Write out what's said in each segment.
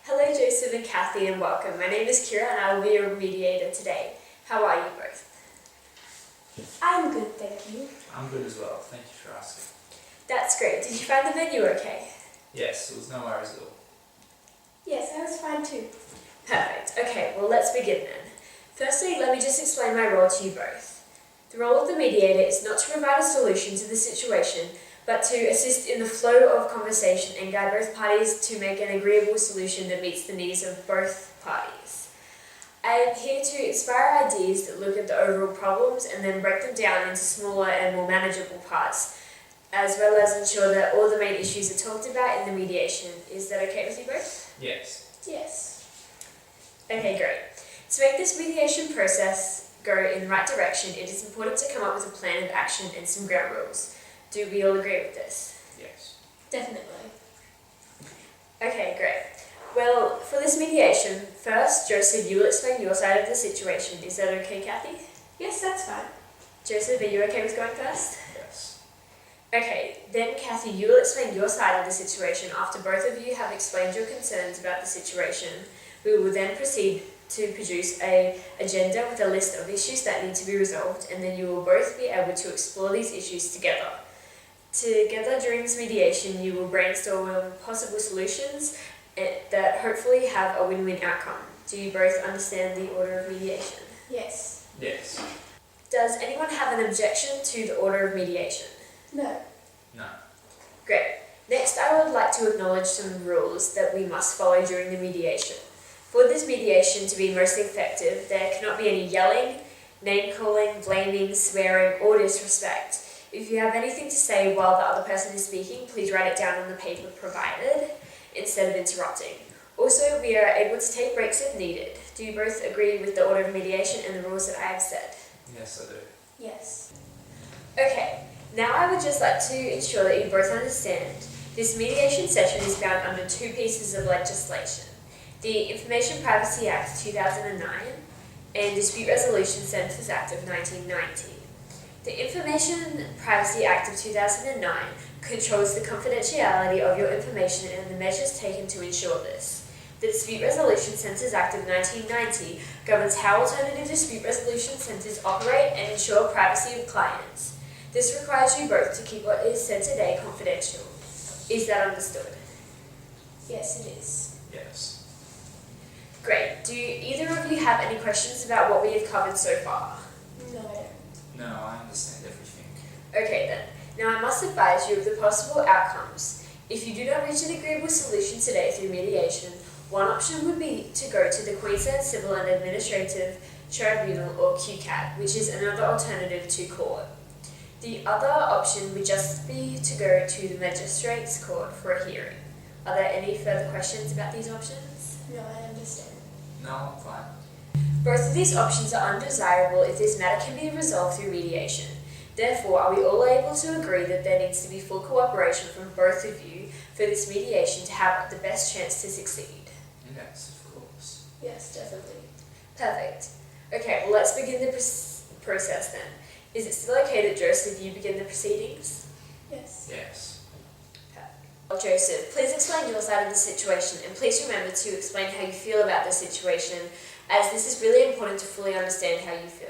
Hello Joseph and Kathy and welcome. My name is Kyra and I will be your mediator today. How are you both? I'm good, thank you. I'm good as well, thank you for asking. That's great. Did you find the venue okay? Yes, there was no worries at all. Yes, I was fine too. Perfect. Okay, well let's begin then. Firstly, let me just explain my role to you both. The role of the mediator is not to provide a solution to the situation, but to assist in the flow of conversation and guide both parties to make an agreeable solution that meets the needs of both parties. I am here to inspire ideas that look at the overall problems and then break them down into smaller and more manageable parts, as well as ensure that all the main issues are talked about in the mediation. Is that okay with you both? Yes. Yes. Okay, great. To make this mediation process go in the right direction, it is important to come up with a plan of action and some ground rules. Do we all agree with this? Yes. Definitely. Okay, great. Well, for this mediation, first, Joseph, you will explain your side of the situation. Is that okay, Kathy? Yes, that's fine. Joseph, are you okay with going first? Yes. Okay, then Kathy, you will explain your side of the situation. After both of you have explained your concerns about the situation, we will then proceed to produce an agenda with a list of issues that need to be resolved, and then you will both be able to explore these issues together. Together during this mediation, you will brainstorm possible solutions that hopefully have a win-win outcome. Do you both understand the order of mediation? Yes. Yes. Does anyone have an objection to the order of mediation? No. No. Great. Next, I would like to acknowledge some rules that we must follow during the mediation. For this mediation to be most effective, there cannot be any yelling, name-calling, blaming, swearing, or disrespect. If you have anything to say while the other person is speaking, please write it down on the paper provided instead of interrupting. Also, we are able to take breaks if needed. Do you both agree with the order of mediation and the rules that I have said? Yes, I do. Yes. Okay, now I would just like to ensure that you both understand. This mediation session is bound under two pieces of legislation: the Information Privacy Act 2009 and Dispute Resolution Centres Act of 1990. The Information Privacy Act of 2009 controls the confidentiality of your information and the measures taken to ensure this. The Dispute Resolution Centres Act of 1990 governs how alternative dispute resolution centres operate and ensure privacy of clients. This requires you both to keep what is said today confidential. Is that understood? Yes, it is. Yes. Great. Do either of you have any questions about what we have covered so far? No, I don't. No, I understand everything. Okay then. Now I must advise you of the possible outcomes. If you do not reach an agreeable solution today through mediation, one option would be to go to the Queensland Civil and Administrative Tribunal, or QCAT, which is another alternative to court. The other option would just be to go to the Magistrates Court for a hearing. Are there any further questions about these options? No, I understand. No, I'm fine. Both of these options are undesirable if this matter can be resolved through mediation. Therefore, are we all able to agree that there needs to be full cooperation from both of you for this mediation to have the best chance to succeed? Yes, of course. Yes, definitely. Perfect. Okay, well let's begin the process then. Is it still okay that Joseph, you begin the proceedings? Yes. Yes. Well, Joseph, please explain your side of the situation, and please remember to explain how you feel about the situation, as this is really important to fully understand how you feel.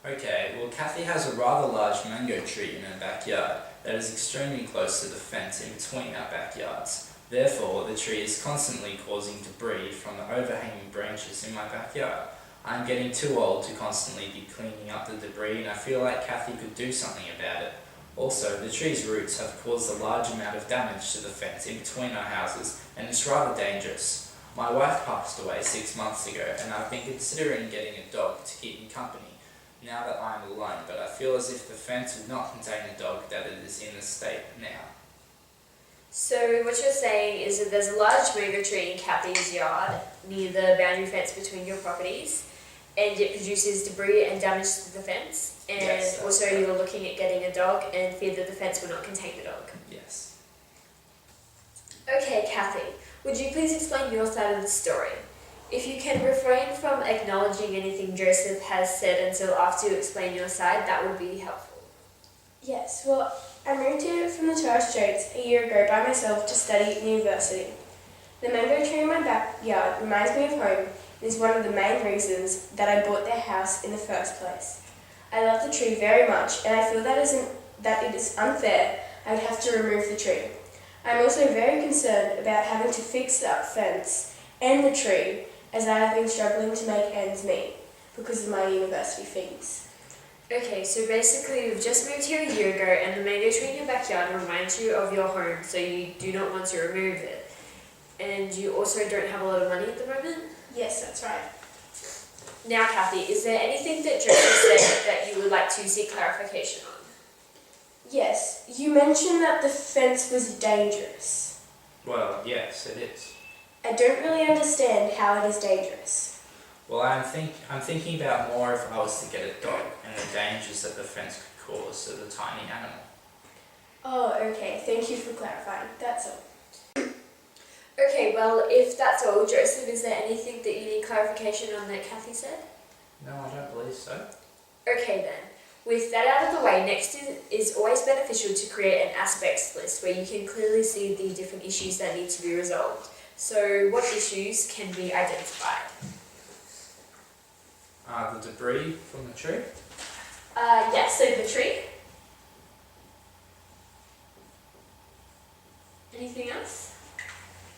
Okay, well, Kathy has a rather large mango tree in her backyard that is extremely close to the fence in between our backyards. Therefore, the tree is constantly causing debris from the overhanging branches in my backyard. I'm getting too old to constantly be cleaning up the debris, and I feel like Kathy could do something about it. Also, the tree's roots have caused a large amount of damage to the fence in between our houses, and it's rather dangerous. My wife passed away 6 months ago, and I've been considering getting a dog to keep me company now that I'm alone, but I feel as if the fence would not contain a dog that it is in the state now. So what you're saying is that there's a large mango tree in Kathy's yard near the boundary fence between your properties, and it produces debris and damage to the fence, and Yes, also correct. you're looking at getting a dog and fear that the fence will not contain the dog. Yes. Okay, Kathy, would you please explain your side of the story? If you can refrain from acknowledging anything Joseph has said until after you explain your side, that would be helpful. Yes, well, I moved here from the Torres Straits a year ago by myself to study at university. The mango tree in my backyard reminds me of home and is one of the main reasons that I bought their house in the first place. I love the tree very much and I feel that it is unfair I would have to remove the tree. I am also very concerned about having to fix the fence and the tree as I have been struggling to make ends meet because of my university fees. Okay, so basically you've just moved here a year ago and the mango tree in your backyard reminds you of your home, so you do not want to remove it. And you also don't have a lot of money at the moment? Yes, that's right. Now, Kathy, is there anything that Joseph said that you would like to seek clarification on? Yes, you mentioned that the fence was dangerous. Well, yes, it is. I don't really understand how it is dangerous. Well, I'm thinking about more if I was to get a dog and the dangers that the fence could cause to the tiny animal. Oh, okay. Thank you for clarifying. That's all. Okay, well, if that's all, Joseph, is there anything that you need clarification on that Kathy said? No, I don't believe so. Okay then. With that out of the way, next is always beneficial to create an aspects list where you can clearly see the different issues that need to be resolved. So what issues can be identified? The debris from the tree. Yes, so the tree. Anything else?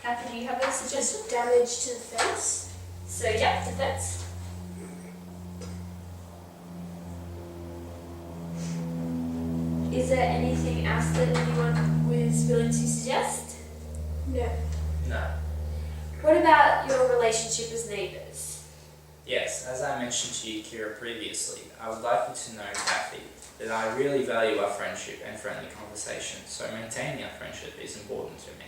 Kathy, do you have a suggestion? Just damage to the fence. So yeah, the fence. Is there anything else that anyone was willing to suggest? No. No. What about your relationship as neighbours? Yes, as I mentioned to you, Kyra, previously, I would like you to know, Kathy, that I really value our friendship and friendly conversation, so maintaining our friendship is important to me.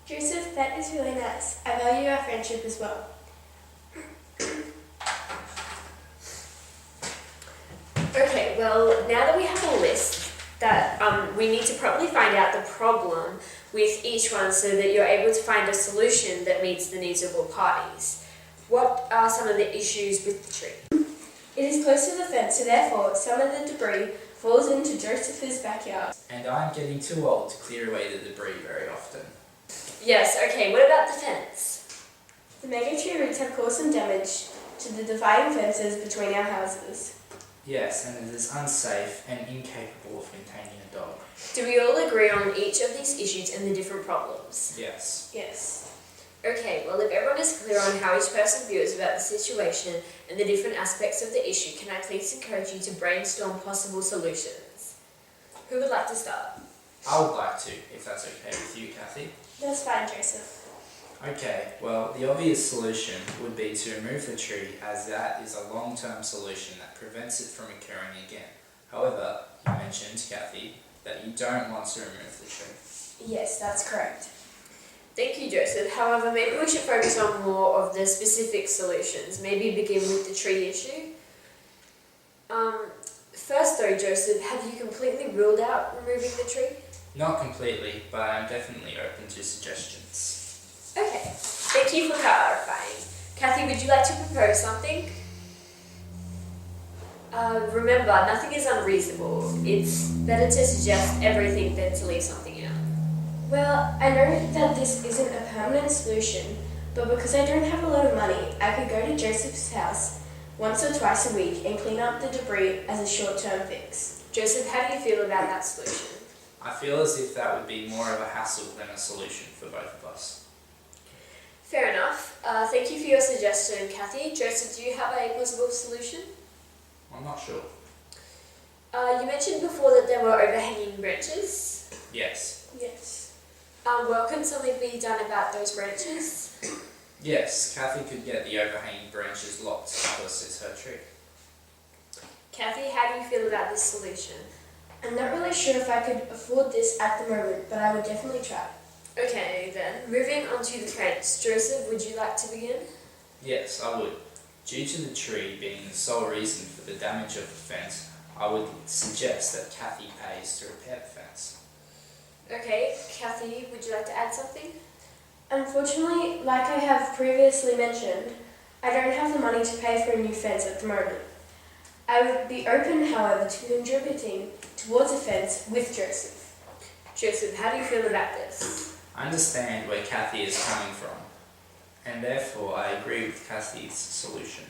Joseph, that is really nice. I value our friendship as well. Okay, well, now that we have a list, that we need to probably find out the problem with each one so that you're able to find a solution that meets the needs of all parties. What are some of the issues with the tree? It is close to the fence, so therefore some of the debris falls into Joseph's backyard. And I'm getting too old to clear away the debris very often. Yes, okay, what about the fence? The mango tree roots have caused some damage to the dividing fences between our houses. Yes, and it is unsafe and incapable of containing a dog. Do we all agree on each of these issues and the different problems? Yes. Yes. Okay, well, if everyone is clear on how each person feels about the situation and the different aspects of the issue, can I please encourage you to brainstorm possible solutions? Who would like to start? I would like to, if that's okay with you, Kathy. That's fine, Joseph. Okay, well, the obvious solution would be to remove the tree, as that is a long-term solution that prevents it from occurring again. However, you mentioned, Kathy, that you don't want to remove the tree. Yes, that's correct. Thank you, Joseph. However, maybe we should focus on more of the specific solutions. Maybe begin with the tree issue. First though, Joseph, have you completely ruled out removing the tree? Not completely, but I'm definitely open to suggestions. Okay, thank you for clarifying. Kathy, would you like to propose something? Remember, nothing is unreasonable. It's better to suggest everything than to leave something out. Well, I know that this isn't a permanent solution, but because I don't have a lot of money, I could go to Joseph's house once or twice a week and clean up the debris as a short-term fix. Joseph, how do you feel about that solution? I feel as if that would be more of a hassle than a solution for both of us. Fair enough. Thank you for your suggestion, Kathy. Joseph, do you have a possible solution? I'm not sure. You mentioned before that there were overhanging branches. Yes. Yes. Well, could something be done about those branches? Yes, Kathy could get the overhanging branches lopped because it's her tree. Kathy, how do you feel about this solution? I'm not really sure if I could afford this at the moment, but I would definitely try. Okay then, moving on to the fence. Joseph, would you like to begin? Yes, I would. Due to the tree being the sole reason for the damage of the fence, I would suggest that Kathy pays to repair the fence. Okay, Kathy, would you like to add something? Unfortunately, like I have previously mentioned, I don't have the money to pay for a new fence at the moment. I would be open, however, to contributing towards a fence with Joseph. Joseph, how do you feel about this? I understand where Kathy is coming from, and therefore I agree with Kathy's solution.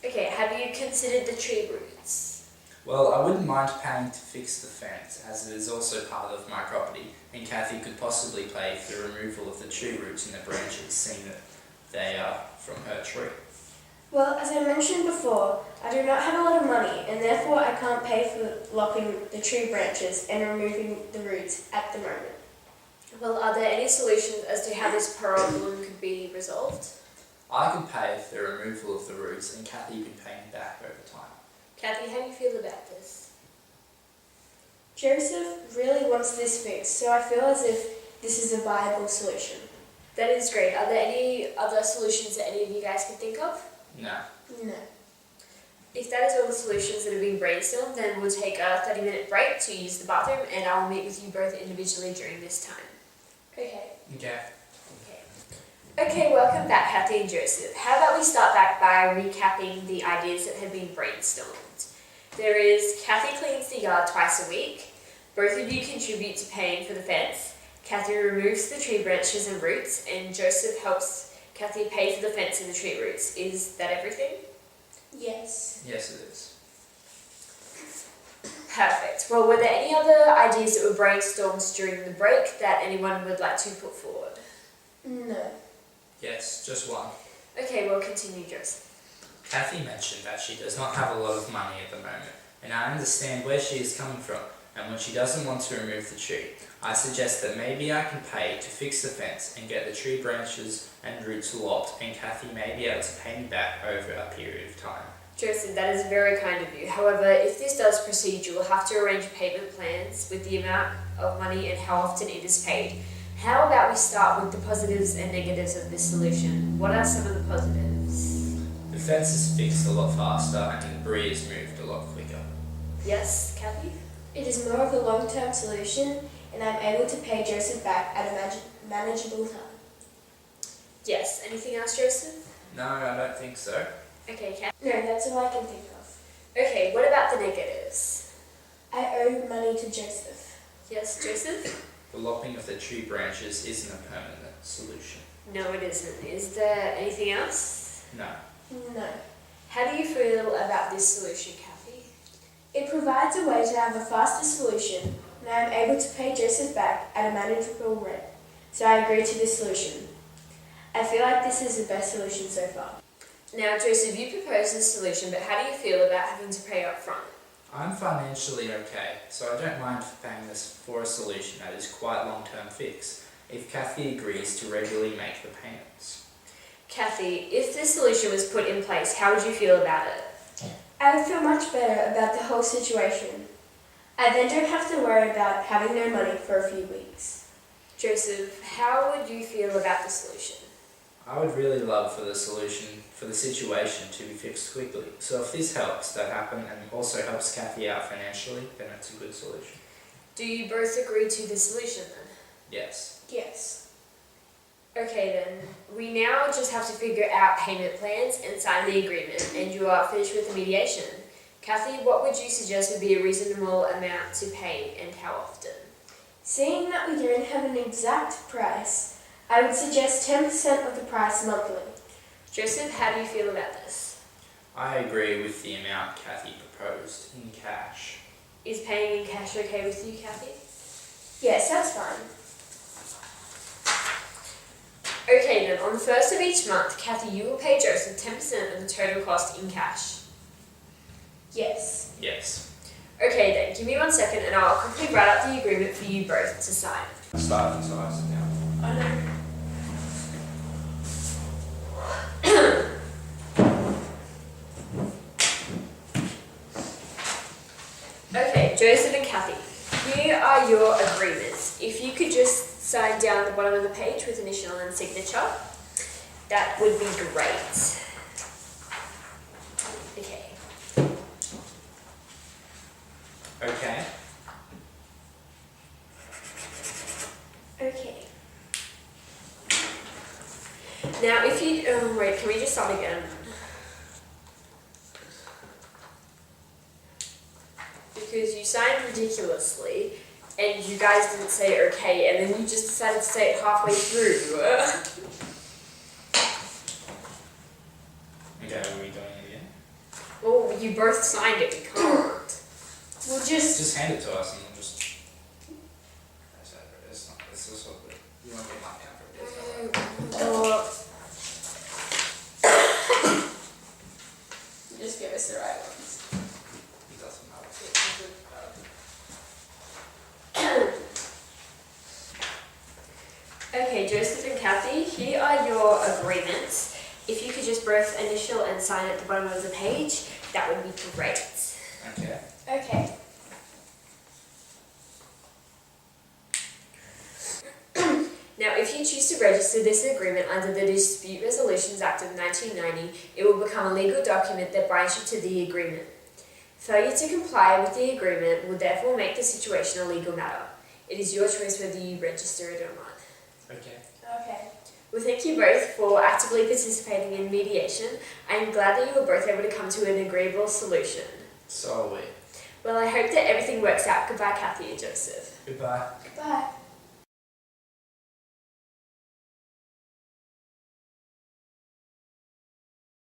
Okay, have you considered the tree roots? Well, I wouldn't mind paying to fix the fence, as it is also part of my property, and Kathy could possibly pay for the removal of the tree roots and the branches, seeing that they are from her tree. Well, as I mentioned before, I do not have a lot of money and therefore I can't pay for lopping the tree branches and removing the roots at the moment. Well, are there any solutions as to how this problem could be resolved? I could pay for the removal of the roots, and Kathy could pay me back over time. Kathy, how do you feel about this? Joseph really wants this fixed, so I feel as if this is a viable solution. That is great. Are there any other solutions that any of you guys can think of? No. No. If that is all the solutions that have been brainstormed, then we'll take a 30-minute break to use the bathroom, and I'll meet with you both individually during this time. Okay. Okay. Okay, welcome back, Kathy and Joseph. How about we start back by recapping the ideas that have been brainstormed. There is Kathy cleans the yard twice a week. Both of you contribute to paying for the fence. Kathy removes the tree branches and roots, and Joseph helps Kathy pay for the fence and the tree roots. Is that everything? Yes. Yes, it is. Perfect. Well, were there any other ideas that were brainstormed during the break that anyone would like to put forward? No. Yes, just one. Okay, well, continue, Joseph. Kathy mentioned that she does not have a lot of money at the moment, and I understand where she is coming from, and when she doesn't want to remove the tree, I suggest that maybe I can pay to fix the fence and get the tree branches and roots lopped, and Kathy may be able to pay me back over a period of time. Joseph, that is very kind of you. However, if this does proceed, you will have to arrange payment plans with the amount of money and how often it is paid. How about we start with the positives and negatives of this solution? What are some of the positives? The fence is fixed a lot faster and the debris is moved a lot quicker. Yes, Kathy? It is more of a long-term solution and I'm able to pay Joseph back at a manageable time. Yes. Anything else, Joseph? No, I don't think so. Okay, Kathy. No, that's all I can think of. Okay, what about the negatives? I owe money to Joseph. Yes, Joseph? The lopping of the tree branches isn't a permanent solution. No, it isn't. Is there anything else? No. No. How do you feel about this solution, Kathy? It provides a way to have a faster solution and I am able to pay Joseph back at a manageable rate, so I agree to this solution. I feel like this is the best solution so far. Now, Joseph, you proposed this solution, but how do you feel about having to pay up front? I'm financially okay, so I don't mind paying this for a solution that is quite long-term fix, if Kathy agrees to regularly make the payments. Kathy, if this solution was put in place, how would you feel about it? I would feel much better about the whole situation. I then don't have to worry about having no money for a few weeks. Joseph, how would you feel about the solution? I would really love for the situation to be fixed quickly. So if this helps that happen and also helps Kathy out financially, then it's a good solution. Do you both agree to the solution then? Yes. Yes. Okay then, we now just have to figure out payment plans and sign the agreement, and you are finished with the mediation. Kathy, what would you suggest would be a reasonable amount to pay and how often? Seeing that we don't have an exact price, I would suggest 10% of the price monthly. Joseph, how do you feel about this? I agree with the amount Kathy proposed in cash. Is paying in cash okay with you, Kathy? Yes, that's fine. Okay then, on the first of each month, Kathy, you will pay Joseph 10% of the total cost in cash. Yes. Yes. Okay then, give me 1 second and I'll quickly write out the agreement for you both to sign. Start until I sit down. I know. Okay, Joseph and Kathy, here are your agreements. If you could just sign down the bottom of the page with initial and signature, that would be great. Okay. Okay. Okay. Now if you, wait, can we just start again? Because you signed ridiculously and you guys didn't say okay, and then you just decided to say it halfway through. Okay, are we doing it again? Well, you both signed it, we can't. We'll just. Just hand it to us and we'll just. It's just what you want to get my pen for this. Just give us the right ones. It doesn't matter. Okay, Joseph and Kathy, here are your agreements. If you could just both initial and sign at the bottom of the page, that would be great. Okay. Okay. Now, if you choose to register this agreement under the Dispute Resolutions Act of 1990, it will become a legal document that binds you to the agreement. Failure to comply with the agreement will therefore make the situation a legal matter. It is your choice whether you register it or not. Okay. Okay. Well, thank you both for actively participating in mediation. I am glad that you were both able to come to an agreeable solution. So are we. Well, I hope that everything works out. Goodbye, Kathy and Joseph. Goodbye. Goodbye.